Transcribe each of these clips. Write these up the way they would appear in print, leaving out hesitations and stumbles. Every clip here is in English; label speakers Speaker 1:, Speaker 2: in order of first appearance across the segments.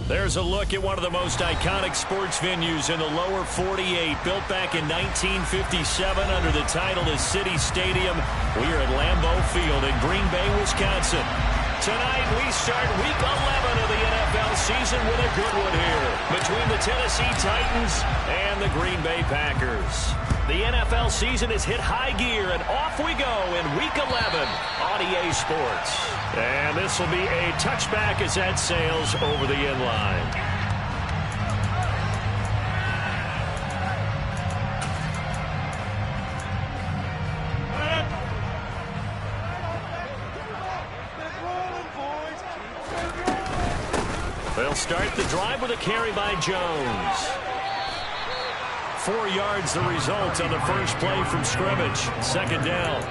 Speaker 1: There's a look at one of the most iconic sports venues in the lower 48, built back in 1957 under the title of City Stadium. We are at Lambeau Field in Green Bay, Wisconsin. Tonight we start Week 11 of the NFL season with a good one here between the Tennessee Titans and the Green Bay Packers. The NFL season has hit high gear, and off we go in Week 11 on EA Sports. And this will be a touchback as that sails over the end line. They'll start the drive with a carry by Jones. 4 yards the result on the first play from scrimmage. Second down.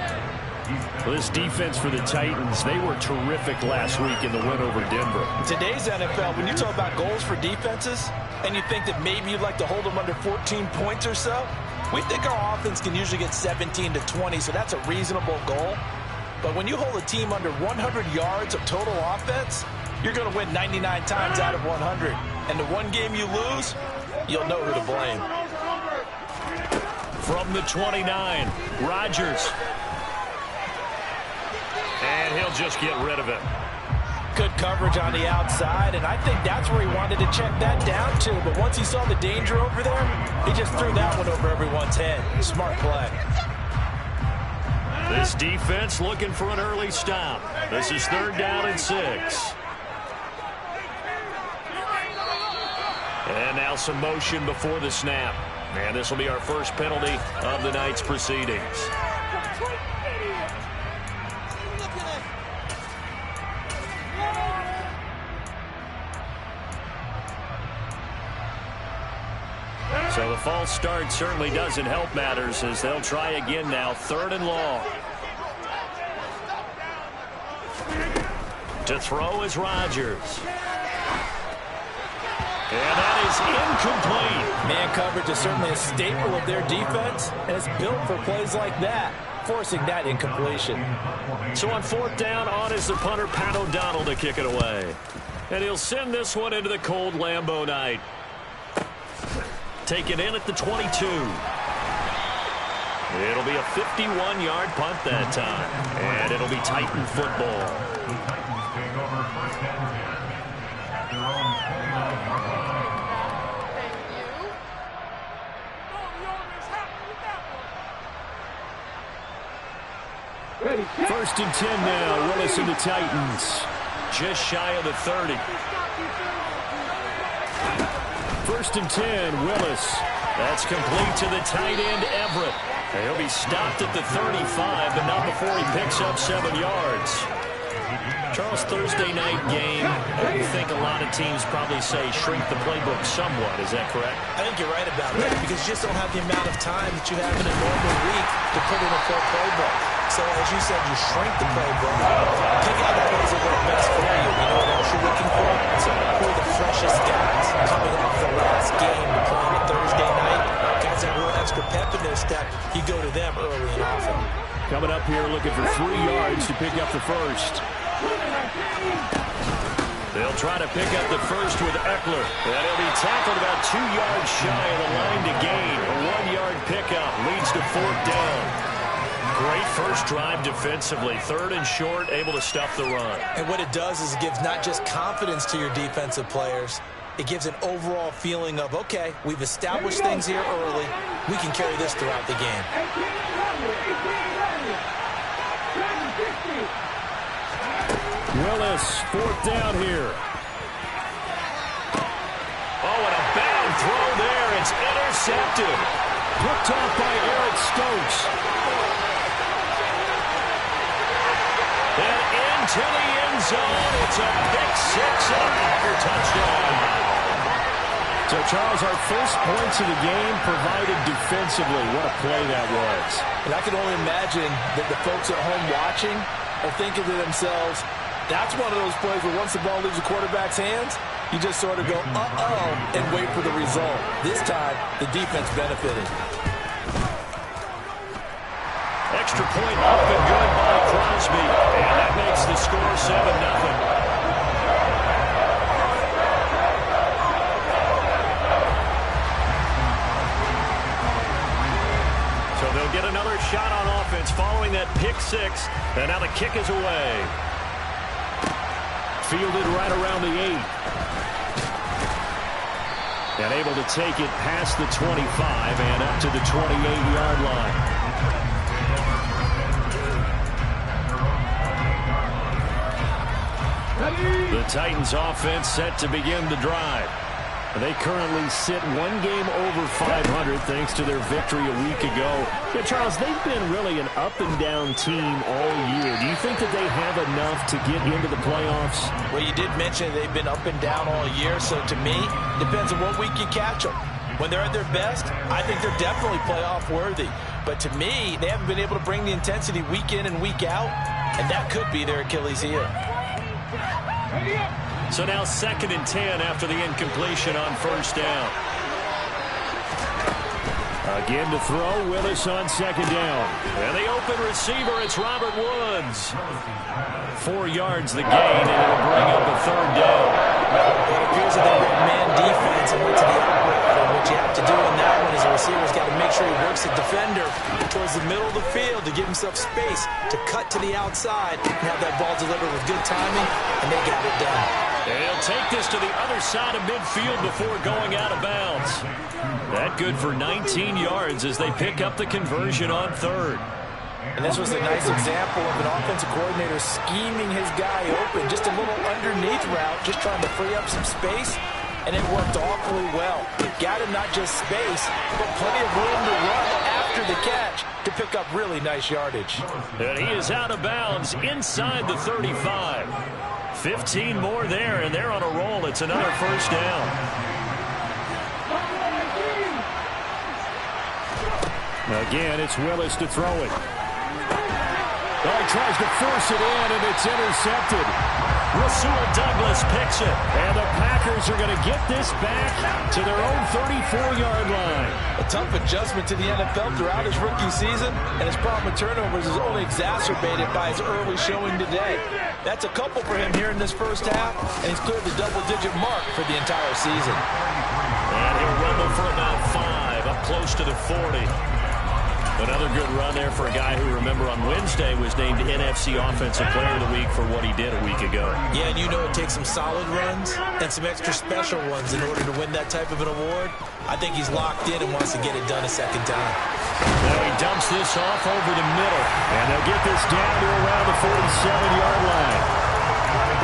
Speaker 1: This defense for the Titans, they were terrific last week in the win over Denver.
Speaker 2: Today's NFL, when you talk about goals for defenses, and you think that maybe you'd like to hold them under 14 points or so, we think our offense can usually get 17 to 20, so that's a reasonable goal. But when you hold a team under 100 yards of total offense, you're going to win 99 times out of 100. And the one game you lose, you'll know who to blame.
Speaker 1: From the 29, Rodgers. And he'll just get rid of it.
Speaker 2: Good coverage on the outside, and I think that's where he wanted to check that down to. But once he saw the danger over there, he just threw that one over everyone's head. Smart play.
Speaker 1: This defense looking for an early stop. This is 3rd down and 6. And now some motion before the snap. And this will be our first penalty of the night's proceedings. So the false start certainly doesn't help matters as they'll try again now. 3rd and long. To throw is Rodgers. And that is incomplete.
Speaker 2: Man coverage is certainly a staple of their defense, and it's built for plays like that, forcing that incompletion.
Speaker 1: So on 4th down, on is the punter, Pat O'Donnell, to kick it away. And he'll send this one into the cold Lambeau night. Take it in at the 22. It'll be a 51-yard punt that time. And it'll be Titan football. First and 10 now. Willis and the Titans. Just shy of the 30. 1st and 10, Willis. That's complete to the tight end, Everett. He'll be stopped at the 35, but not before he picks up 7 yards. Charles, Thursday night game, I think a lot of teams probably say shrink the playbook somewhat. Is that correct?
Speaker 2: I think you're right about that because you just don't have the amount of time that you have in a normal week to put in a full playbook. So, as you said, you shrink the playbook, pick out the plays that work best for you. You know what else you're looking for? So, who are the freshest guys coming off the last game to play on a Thursday night? Guys that have a little extra pep in their step, you go to them early and often.
Speaker 1: Coming up here looking for 3 yards to pick up the first. They'll try to pick up the first with Eckler. And he'll be tackled about 2 yards shy of the line to gain. A 1-yard pickup leads to 4th down. Great first drive defensively. 3rd and short, able to stuff the run.
Speaker 2: And what it does is it gives not just confidence to your defensive players, it gives an overall feeling of, okay, we've established things here early. We can carry this throughout the game.
Speaker 1: Willis, 4th down here. Oh, and a bad throw there. It's intercepted. Picked off by Eric Stokes. And into the end zone. It's a pick 6 and a Packer touchdown. So, Charles, our first points of the game provided defensively. What a play that was.
Speaker 2: And I can only imagine that the folks at home watching are thinking to themselves, that's one of those plays where once the ball leaves the quarterback's hands, you just sort of go, uh-oh, and wait for the result. This time, the defense benefited.
Speaker 1: Extra point up and good by Crosby. And that makes the score 7-0. they'll get another shot on offense following that pick six. And now the kick is away. Fielded right around the 8. And able to take it past the 25 and up to the 28-yard line. The Titans offense set to begin the drive. They currently sit one game over 500 thanks to their victory a week ago. Yeah, Charles, they've been really an up-and-down team all year. Do you think that they have enough to get into the playoffs?
Speaker 2: Well, you did mention they've been up and down all year, so to me, depends on what week you catch them. When they're at their best, I think they're definitely playoff worthy. But to me, they haven't been able to bring the intensity week in and week out, and that could be their Achilles heel.
Speaker 1: So now 2nd and 10 after the incompletion on first down. Again to throw, Willis on 2nd down. And the open receiver, it's Robert Woods. 4 yards the gain, and it'll bring up a 3rd down.
Speaker 2: It appears that they went man defense and went to the outlet. And what you have to do in that one is the receiver's got to make sure he works the defender towards the middle of the field to give himself space to cut to the outside and have that ball delivered with good timing, and they got it done.
Speaker 1: And he'll take this to the other side of midfield before going out of bounds. That good for 19 yards as they pick up the conversion on 3rd.
Speaker 2: And this was a nice example of an offensive coordinator scheming his guy open. Just a little underneath route, just trying to free up some space. And it worked awfully well. It got him not just space, but plenty of room to run after the catch to pick up really nice yardage.
Speaker 1: And he is out of bounds inside the 35. 15 more there, and they're on a roll. It's another first down. Again, it's Willis to throw it. Oh, he tries to force it in, and it's intercepted. Rasul Douglas picks it, and the Packers are going to get this back to their own 34-yard line.
Speaker 2: A tough adjustment to the NFL throughout his rookie season, and his problem with turnovers is only exacerbated by his early showing today. That's a couple for him here in this first half, and he's cleared the double-digit mark for the entire season.
Speaker 1: And he'll rumble for about 5, up close to the 40. Another good run there for a guy who, remember, on Wednesday was named NFC Offensive Player of the Week for what he did a week ago.
Speaker 2: Yeah, and you know it takes some solid runs and some extra special ones in order to win that type of an award. I think he's locked in and wants to get it done a second time.
Speaker 1: Now he dumps this off over the middle, and they'll get this down to around the 47-yard line.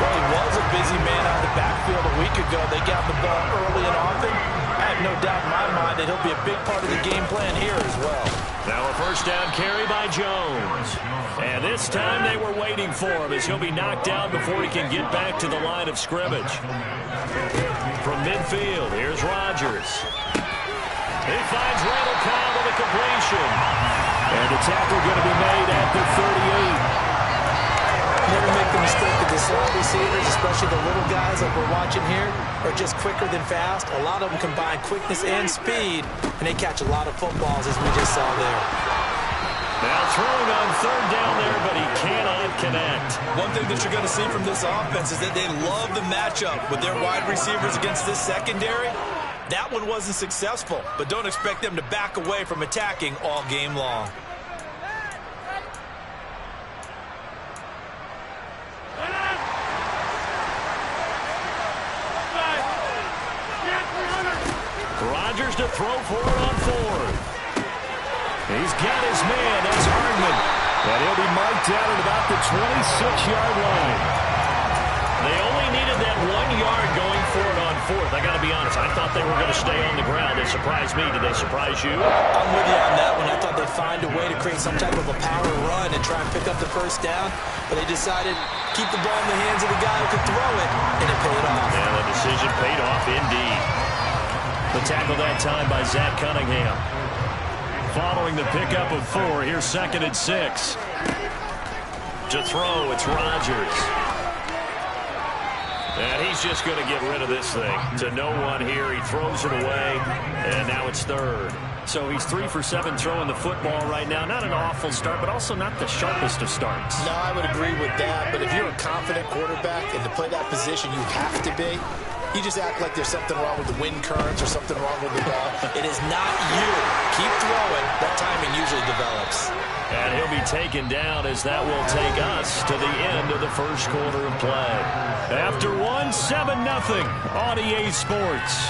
Speaker 2: Well, he was a busy man out of the backfield a week ago. They got the ball early and often. I have no doubt in my mind that he'll be a big part of the game plan here as well.
Speaker 1: Now a first down carry by Jones. And this time they were waiting for him as he'll be knocked out before he can get back to the line of scrimmage. From midfield, here's Rodgers. He finds Randall Cobb with a completion. And the tackle going to be made at the 38.
Speaker 2: Never make the mistake that the slot receivers, especially the little guys like we're watching here, are just quicker than fast. A lot of them combine quickness and speed, and they catch a lot of footballs, as we just saw there.
Speaker 1: Now throwing on 3rd down there, but he cannot connect.
Speaker 2: One thing that you're going to see from this offense is that they love the matchup with their wide receivers against this secondary. That one wasn't successful, but don't expect them to back away from attacking all game long.
Speaker 1: Rodgers to throw for it on 4th. He's got his man. That's Hardman. And he'll be marked down at about the 26-yard line. They only needed that 1 yard going for it on 4th. I got to be honest. I thought they were going to stay on the ground. They surprised me. Did they surprise you?
Speaker 2: I'm with you on that one. I thought they'd find a way to create some type of a power run and try and pick up the first down. But they decided keep the ball in the hands of the guy who could throw it, and it paid off.
Speaker 1: And the decision paid off indeed. The tackle that time by Zach Cunningham. Following the pickup of 4, here's 2nd and 6. To throw, it's Rodgers. And he's just going to get rid of this thing. To no one here, he throws it away, and now it's 3rd. So he's 3 for 7 throwing the football right now. Not an awful start, but also not the sharpest of starts.
Speaker 2: No, I would agree with that. But if you're a confident quarterback and to play that position, you have to be. You just act like there's something wrong with the wind currents or something wrong with the ball. It is not you. Keep throwing. That timing usually develops.
Speaker 1: And he'll be taken down as that will take us to the end of the first quarter of play. After one, 7-0 on EA Sports.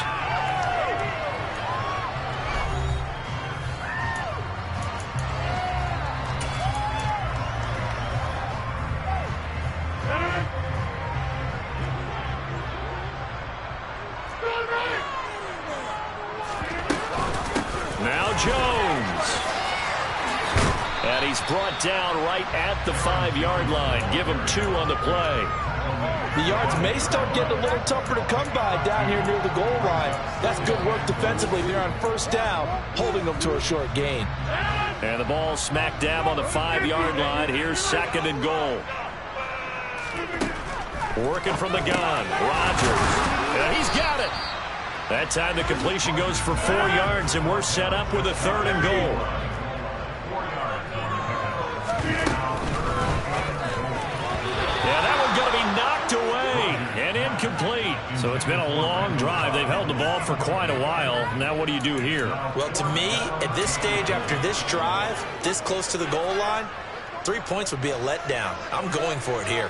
Speaker 1: Brought down right at the 5-yard line. Give him 2 on the play.
Speaker 2: The yards may start getting a little tougher to come by down here near the goal line. That's good work defensively there on first down, holding them to a short gain.
Speaker 1: And the ball smack dab on the 5-yard line. Here's 2nd and goal. Working from the gun. Rodgers. And he's got it. That time the completion goes for 4 yards, and we're set up with a 3rd and goal. And incomplete. So it's been a long drive. They've held the ball for quite a while. Now what do you do here?
Speaker 2: Well, to me, at this stage after this drive, this close to the goal line, 3 points would be a letdown. I'm going for it here.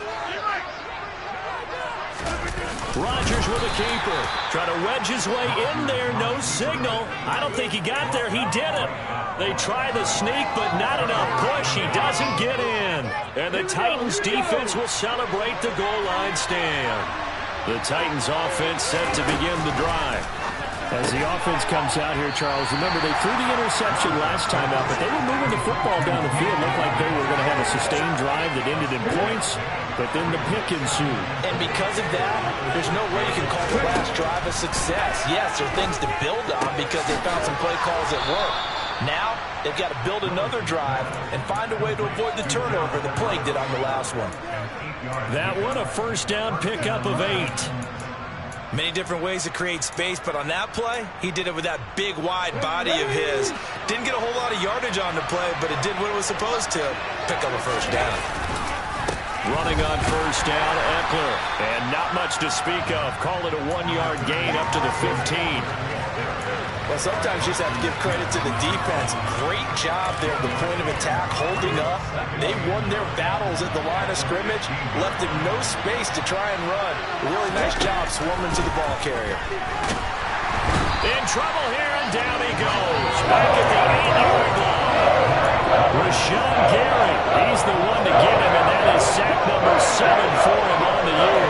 Speaker 1: Rodgers with a keeper. Try to wedge his way in there. No signal. I don't think he got there. He didn't. They try the sneak, but not enough push. He doesn't get in. And the Titans defense will celebrate the goal line stand. The Titans offense set to begin the drive.
Speaker 3: As the offense comes out here, Charles, remember they threw the interception last time out, but they were moving the football down the field. Looked like they were going to have a sustained drive that ended in points, but then the pick ensued.
Speaker 2: And because of that, there's no way you can call the last drive a success. Yes, there are things to build on because they found some play calls that work. Now, they've got to build another drive and find a way to avoid the turnover the plague did on the last one.
Speaker 1: That one, a first down pickup of 8.
Speaker 2: Many different ways to create space, but on that play, he did it with that big, wide body of his. Didn't get a whole lot of yardage on the play, but it did what it was supposed to. Pick up a first down.
Speaker 1: Running on first down, Eckler. And not much to speak of. Call it a 1-yard gain up to the 15.
Speaker 2: Well, sometimes you just have to give credit to the defense. Great job there at the point of attack, holding up. They won their battles at the line of scrimmage, left him no space to try and run. Really nice job swarming to the ball carrier.
Speaker 1: In trouble here, and down he goes. Back at the 8-yard line. Rashawn Gary, he's the one to get him, and that is sack number 7 for him on the year.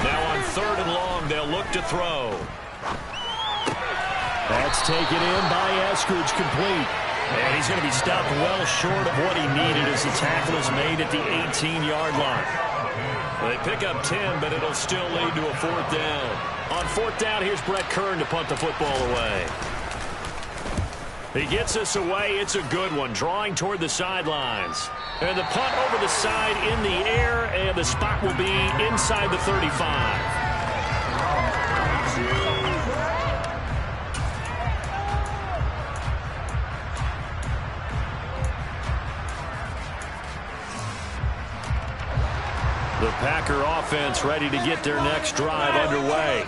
Speaker 1: Now on 3rd and long, they'll look to throw. That's taken in by Eskridge, complete. And he's going to be stopped well short of what he needed as the tackle is made at the 18-yard line. Well, they pick up 10, but it'll still lead to a 4th down. On 4th down, here's Brett Kern to punt the football away. He gets us away. It's a good one, drawing toward the sidelines. And the punt over the side in the air, and the spot will be inside the 35. The Packer offense ready to get their next drive underway.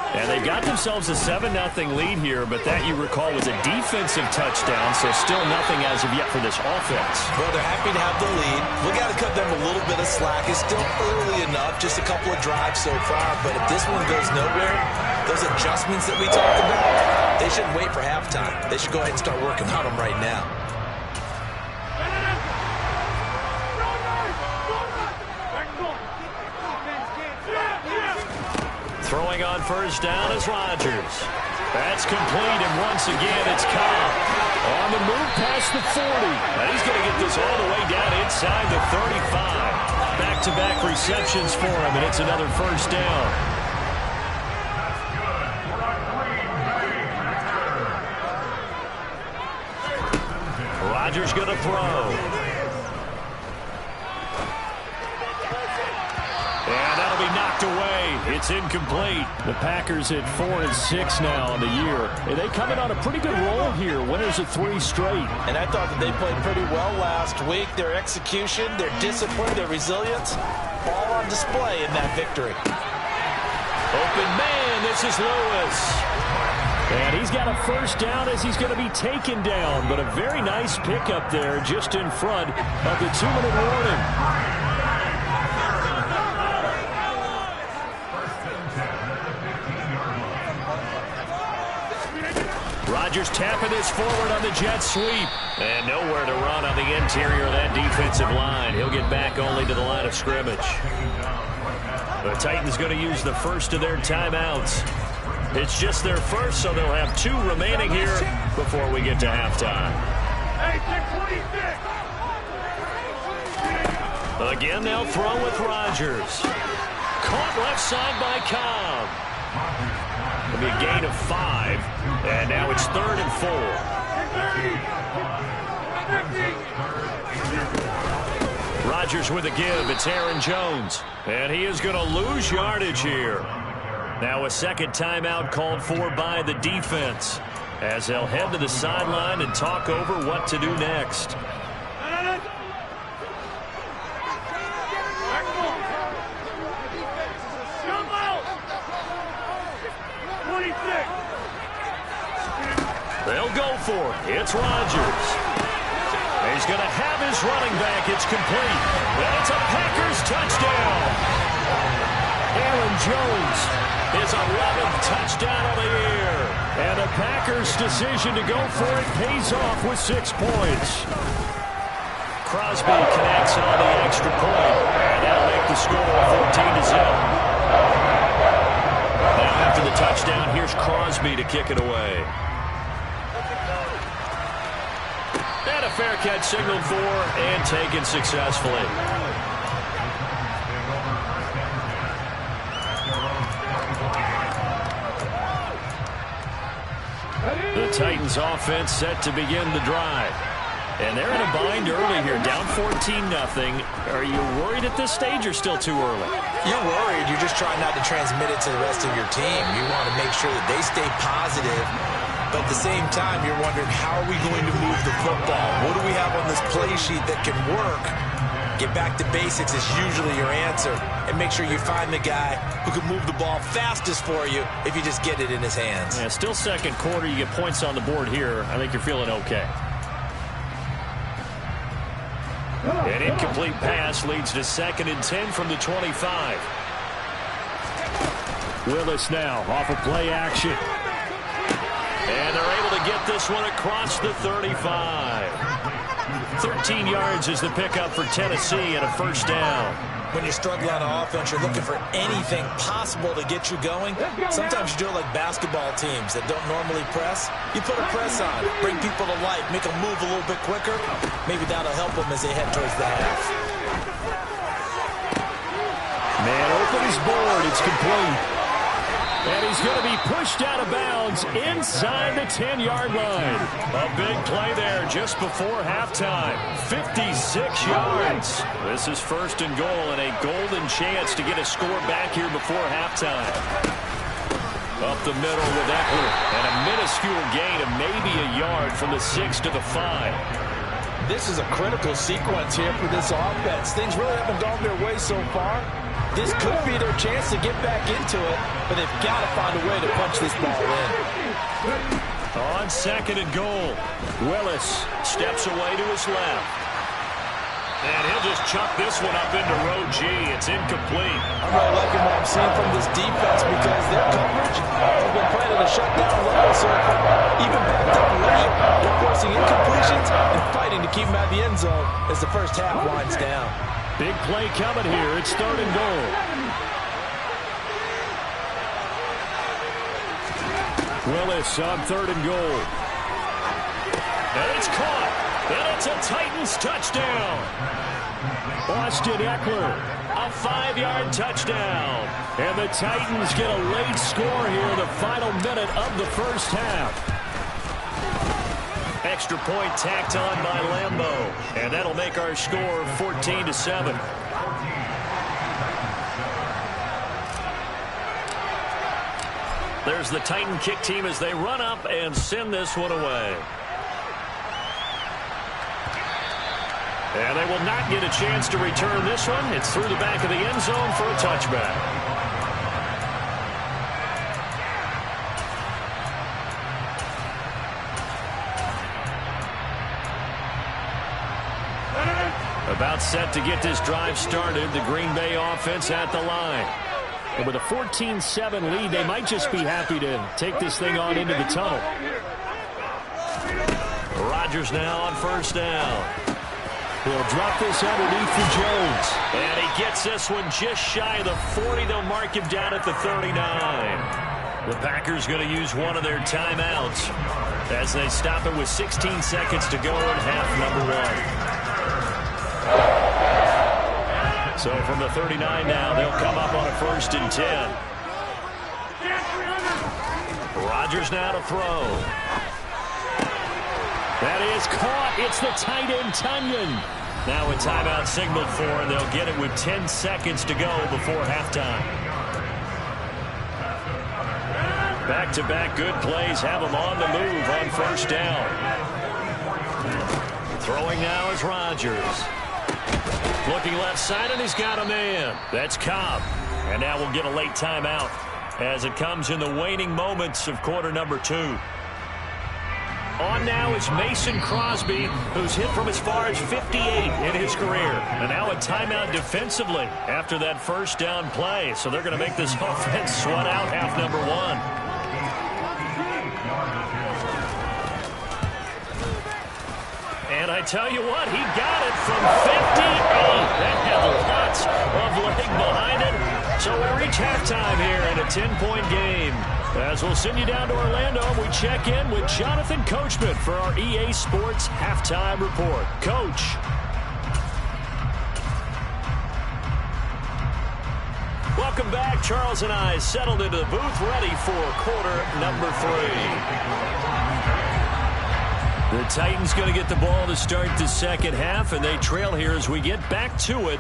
Speaker 1: And they've got themselves a 7-0 lead here, but that, you recall, was a defensive touchdown, so still nothing as of yet for this offense.
Speaker 2: Well, they're happy to have the lead. We got to cut them a little bit of slack. It's still early enough, just a couple of drives so far, but if this one goes nowhere, those adjustments that we talked about, they shouldn't wait for halftime. They should go ahead and start working on them right now.
Speaker 1: Throwing on first down is Rodgers. That's complete, and once again, it's Cobb. On the move past the 40. And he's going to get this all the way down inside the 35. Back-to-back receptions for him, and it's another first down. Rodgers going to throw. And that'll be knocked away. It's incomplete.
Speaker 3: The Packers at 4-6 now on the year. And they come in on a pretty good roll here. Winners of 3 straight.
Speaker 2: And I thought that they played pretty well last week. Their execution, their discipline, their resilience, all on display in that victory.
Speaker 1: Open man, this is Lewis.
Speaker 3: And he's got a first down as he's going to be taken down. But a very nice pickup there just in front of the 2-minute warning. Rodgers tapping this forward on the jet sweep. And nowhere to run on the interior of that defensive line. He'll get back only to the line of scrimmage. The Titans going to use the first of their timeouts. It's just their first, so they'll have 2 remaining here before we get to halftime. Again, they'll throw with Rodgers. Caught left side by Cobb. It'll be a gain of 5, and now it's 3rd and 4. Rodgers with a give. It's Aaron Jones, and he is going to lose yardage here. Now a second timeout called for by the defense as they'll head to the sideline and talk over what to do next. They'll go for it. It's Rodgers. He's going to have his running back. It's complete. And it's a Packers touchdown. Aaron Jones, his 11th touchdown of the year. And the Packers' decision to go for it pays off with 6 points. Crosby connects on the extra point. And that'll make the score 14-0. Now after the touchdown, here's Crosby to kick it away. And a fair catch signaled for and taken successfully. The Titans offense set to begin the drive. And they're in a bind early here, down 14-0. Are you worried at this stage or still too early?
Speaker 2: You're worried. You're just trying not to transmit it to the rest of your team. You want to make sure that they stay positive. But at the same time, you're wondering, how are we going to move the football? What do we have on this play sheet that can work? Get back to basics is usually your answer. And make sure you find the guy who can move the ball fastest for you if you just get it in his hands.
Speaker 3: Yeah, still second quarter. You get points on the board here. I think you're feeling okay. An incomplete pass leads to 2nd and 10 from the 25. Willis now off of play action. And they're able to get this one across the 35. 13 yards is the pickup for Tennessee and a first down.
Speaker 2: When you're struggling on offense, you're looking for anything possible to get you going. Sometimes you do it like basketball teams that don't normally press. You put a press on, bring people to life, make them move a little bit quicker. Maybe that'll help them as they head towards the half.
Speaker 3: Man open his board. It's complete. And he's going to be pushed out of bounds inside the 10-yard line. A big play there just before halftime. 56 yards. This is 1st and goal and a golden chance to get a score back here before halftime. Up the middle with Eckler. And a minuscule gain of maybe a yard from the 6 to the 5.
Speaker 2: This is a critical sequence here for this offense. Things really haven't gone their way so far. This could be their chance to get back into it, but they've got to find a way to punch this ball in.
Speaker 3: On 2nd and goal, Willis steps away to his left. And he'll just chuck this one up into row G. It's incomplete.
Speaker 2: I'm really liking what I'm seeing from this defense because their coverage has been playing at a shutdown level so far. Even backed up late, they're forcing incompletions and fighting to keep them out of the end zone as the first half winds down.
Speaker 3: Big play coming here. It's 3rd and goal. Willis on 3rd and goal. And it's caught. And it's a Titans touchdown. Austin Eckler, a 5-yard touchdown. And the Titans get a late score here in the final minute of the first half. Extra point tacked on by Lambeau. And that'll make our score 14-7. There's the Titan kick team as they run up and send this one away. And they will not get a chance to return this one. It's through the back of the end zone for a touchback.
Speaker 1: About set to get this drive started. The Green Bay offense at the line.
Speaker 3: And with a 14-7 lead, they might just be happy to take this thing on into the tunnel.
Speaker 1: Rodgers now on first down.
Speaker 3: He'll drop this underneath for Jones.
Speaker 1: And he gets this one just shy of the 40. They'll mark him down at the 39. The Packers going to use one of their timeouts as they stop it with 16 seconds to go in half number one. So from the 39 now, they'll come up on a 1st and 10. Rodgers now to throw.
Speaker 3: That is caught. It's the tight end, Tunyon.
Speaker 1: Now a timeout signaled for, and they'll get it with 10 seconds to go before halftime. Back-to-back good plays have them on the move on first down. Throwing now is Rodgers. Looking left side, and he's got a man. That's Cobb. And now we'll get a late timeout as it comes in the waning moments of quarter number 2. On now is Mason Crosby, who's hit from as far as 58 in his career. And now a timeout defensively after that first down play. So they're going to make this offense sweat out half number 1. And I tell you what, he got it from 58. That had lots of leg behind it. So we reach halftime here in a 10-point game. As we'll send you down to Orlando, we check in with Jonathan Coachman for our EA Sports Halftime Report. Coach. Welcome back. Charles and I settled into the booth ready for quarter number 3. The Titans going to get the ball to start the second half, and they trail here as we get back to it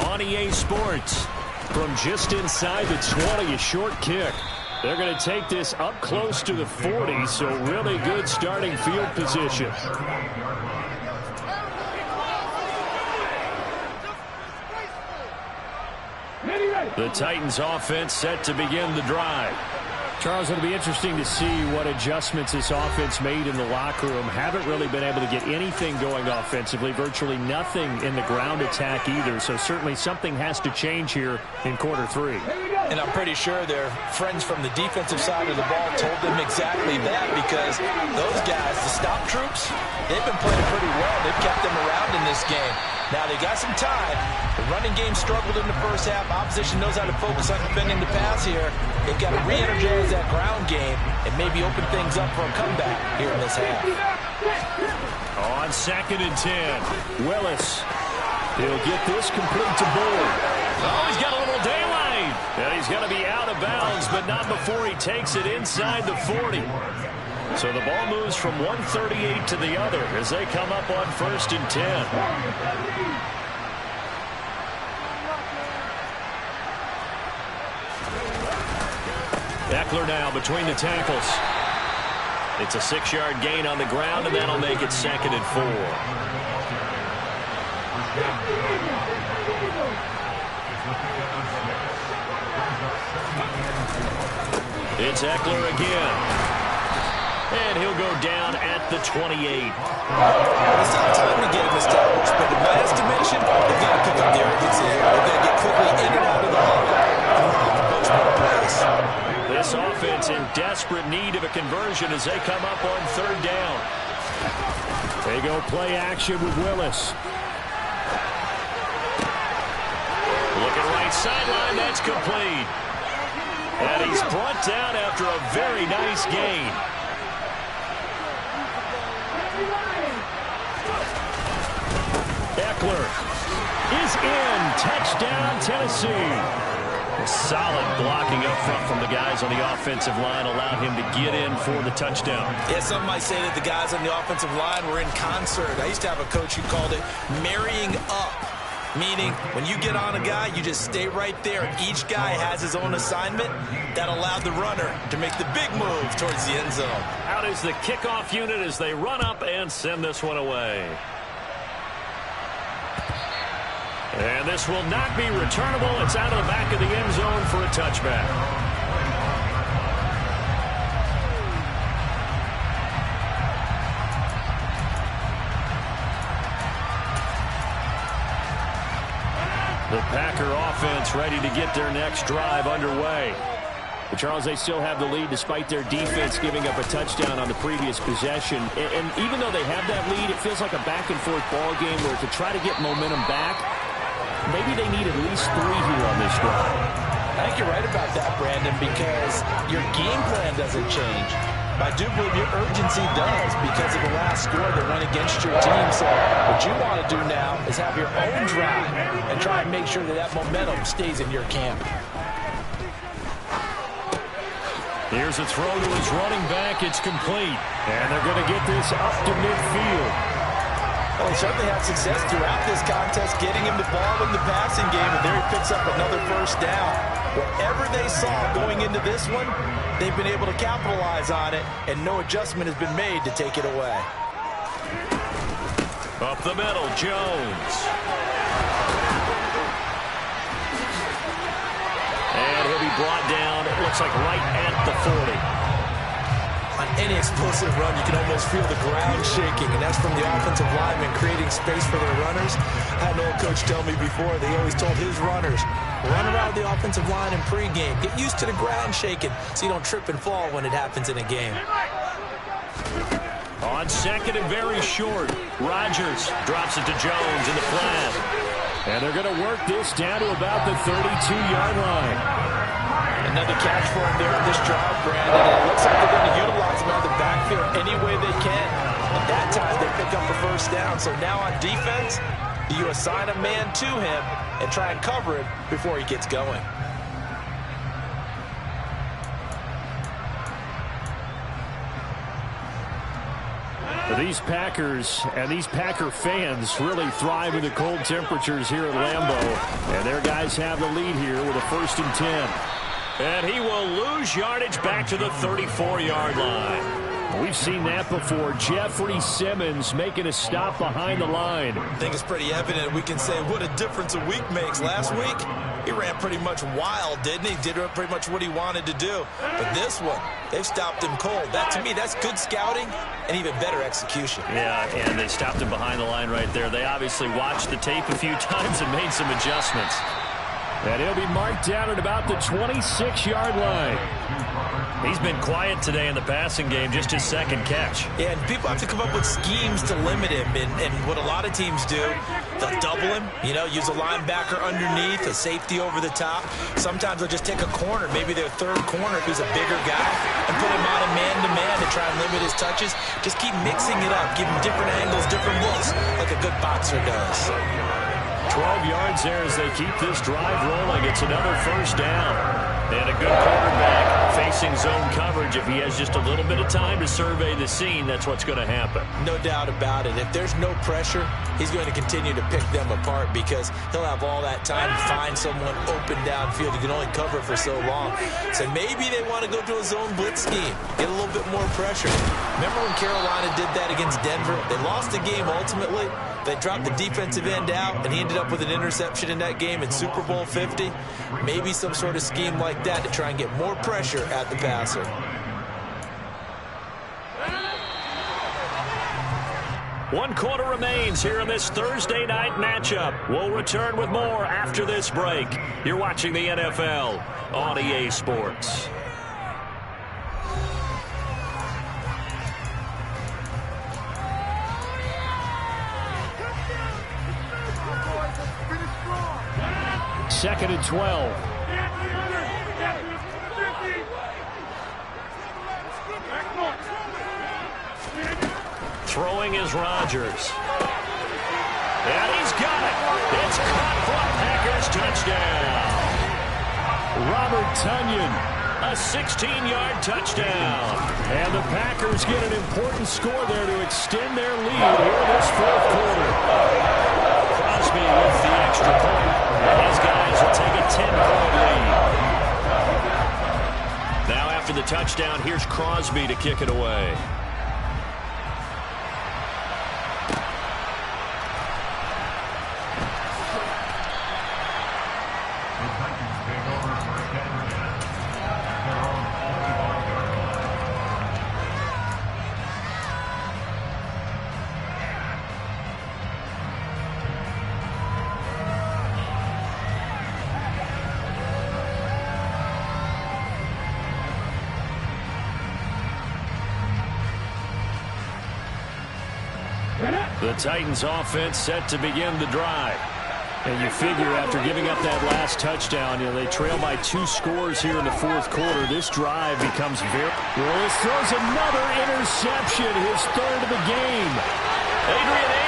Speaker 1: on EA Sports. From just inside the 20, a short kick. They're going to take this up close to the 40, so really good starting field position. The Titans offense set to begin the drive.
Speaker 3: Charles, it'll be interesting to see what adjustments this offense made in the locker room. Haven't really been able to get anything going offensively, virtually nothing in the ground attack either. So certainly something has to change here in quarter 3.
Speaker 2: And I'm pretty sure their friends from the defensive side of the ball told them exactly that, because those guys, the stop troops, they've been playing pretty well. They've kept them around in this game. Now they got some time. The running game struggled in the first half. Opposition knows how to focus on defending the pass here. They've got to re-energize that ground game and maybe open things up for a comeback here in this half.
Speaker 1: On 2nd and 10,
Speaker 3: Willis. He'll get this complete to Bull.
Speaker 1: Oh, he's got a little daylight. And he's going to be out of bounds, but not before he takes it inside the 40. So the ball moves from 138 to the other as they come up on 1st and 10. Eckler now between the tackles. It's a 6-yard gain on the ground, and that'll make it 2nd and 4. It's Eckler again. And he'll go down at the 28.
Speaker 2: It's not time to get him established, but in my estimation, they've got to pick up the urgency. They've got to get quickly in and out of the huddle.
Speaker 1: This offense in desperate need of a conversion as they come up on 3rd down.
Speaker 3: They go play action with Willis.
Speaker 1: Looking right sideline, that's complete. And he's brought down after a very nice gain. Eckler is in. Touchdown, Tennessee. Solid blocking up front from the guys on the offensive line allowed him to get in for the touchdown.
Speaker 2: Yeah, some might say that the guys on the offensive line were in concert. I used to have a coach who called it marrying up, meaning when you get on a guy, you just stay right there, and each guy has his own assignment. That allowed the runner to make the big move towards the end zone.
Speaker 1: Out is the kickoff unit as they run up and send this one away. And this will not be returnable. It's out of the back of the end zone for a touchback. The Packer offense ready to get their next drive underway.
Speaker 3: But Charles, they still have the lead despite their defense giving up a touchdown on the previous possession. And even though they have that lead, it feels like a back-and-forth ball game where to try to get momentum back, maybe they need at least 3 here on this drive.
Speaker 2: I think you're right about that, Brandon, because your game plan doesn't change. I do believe your urgency does because of the last score that went against your team. So what you want to do now is have your own drive and try and make sure that that momentum stays in your camp.
Speaker 1: Here's a throw to his running back. It's complete. And they're going to get this up to midfield.
Speaker 2: Well, he certainly had success throughout this contest, getting him the ball in the passing game, and there he picks up another first down. Whatever they saw going into this one, they've been able to capitalize on it, and no adjustment has been made to take it away.
Speaker 1: Up the middle, Jones. And he'll be brought down, it looks like right at the 40.
Speaker 2: On any explosive run, you can almost feel the ground shaking, and that's from the offensive linemen creating space for their runners. I had an old coach tell me before, they always told his runners, run around the offensive line in pregame. Get used to the ground shaking so you don't trip and fall when it happens in a game.
Speaker 1: On second and very short, Rodgers drops it to Jones in the flat.
Speaker 3: And they're going to work this down to about the 32-yard line.
Speaker 2: Another catch for him there on this drive, Brandon. And it looks like they're going to utilize him out of the backfield any way they can. At that time, they pick up a first down. So now on defense, you assign a man to him and try and cover him before he gets going.
Speaker 3: These Packers and these Packer fans really thrive in the cold temperatures here at Lambeau. And their guys have the lead here with a 1st and 10.
Speaker 1: And he will lose yardage back to the 34-yard line.
Speaker 3: We've seen that before. Jeffrey Simmons making a stop behind the line.
Speaker 2: I think it's pretty evident. We can say what a difference a week makes. Last week, he ran pretty much wild, didn't he? Did pretty much what he wanted to do. But this one, they've stopped him cold. That, to me, that's good scouting and even better execution.
Speaker 1: Yeah, and they stopped him behind the line right there. They obviously watched the tape a few times and made some adjustments.
Speaker 3: And he'll be marked down at about the 26-yard line.
Speaker 1: He's been quiet today in the passing game, just his 2nd catch.
Speaker 2: Yeah, and people have to come up with schemes to limit him. And what a lot of teams do, they'll double him, use a linebacker underneath, a safety over the top. Sometimes they'll just take a corner, maybe their 3rd corner if he's a bigger guy, and put him on a man-to-man to try and limit his touches. Just keep mixing it up, give him different angles, different looks, like a good boxer does.
Speaker 1: 12 yards there as they keep this drive rolling. It's another first down. And a good quarterback facing zone coverage. If he has just a little bit of time to survey the scene, that's what's going to happen.
Speaker 2: No doubt about it. If there's no pressure, he's going to continue to pick them apart because he'll have all that time to find someone open downfield. You can only cover for so long. So maybe they want to go to a zone blitz scheme, get a little bit more pressure. Remember when Carolina did that against Denver? They lost the game ultimately. They dropped the defensive end out, and he ended up with an interception in that game in Super Bowl 50. Maybe some sort of scheme like that to try and get more pressure at the passer.
Speaker 1: One quarter remains here in this Thursday night matchup. We'll return with more after this break. You're watching the NFL on EA Sports.
Speaker 3: Second and 12.
Speaker 1: Throwing is Rodgers. And he's got it. It's caught for a Packers touchdown.
Speaker 3: Robert Tonyan.
Speaker 1: A 16-yard touchdown.
Speaker 3: And the Packers get an important score there to extend their lead here this 4th quarter.
Speaker 1: Crosby with the extra point. His guys will take a 10-point lead. Now after the touchdown, here's Crosby to kick it away. The Titans offense set to begin the drive.
Speaker 3: And you figure after giving up that last touchdown, they trail by 2 scores here in the fourth quarter. This drive becomes very... Willis throws another interception, his third of the game.
Speaker 1: Adrian Amos.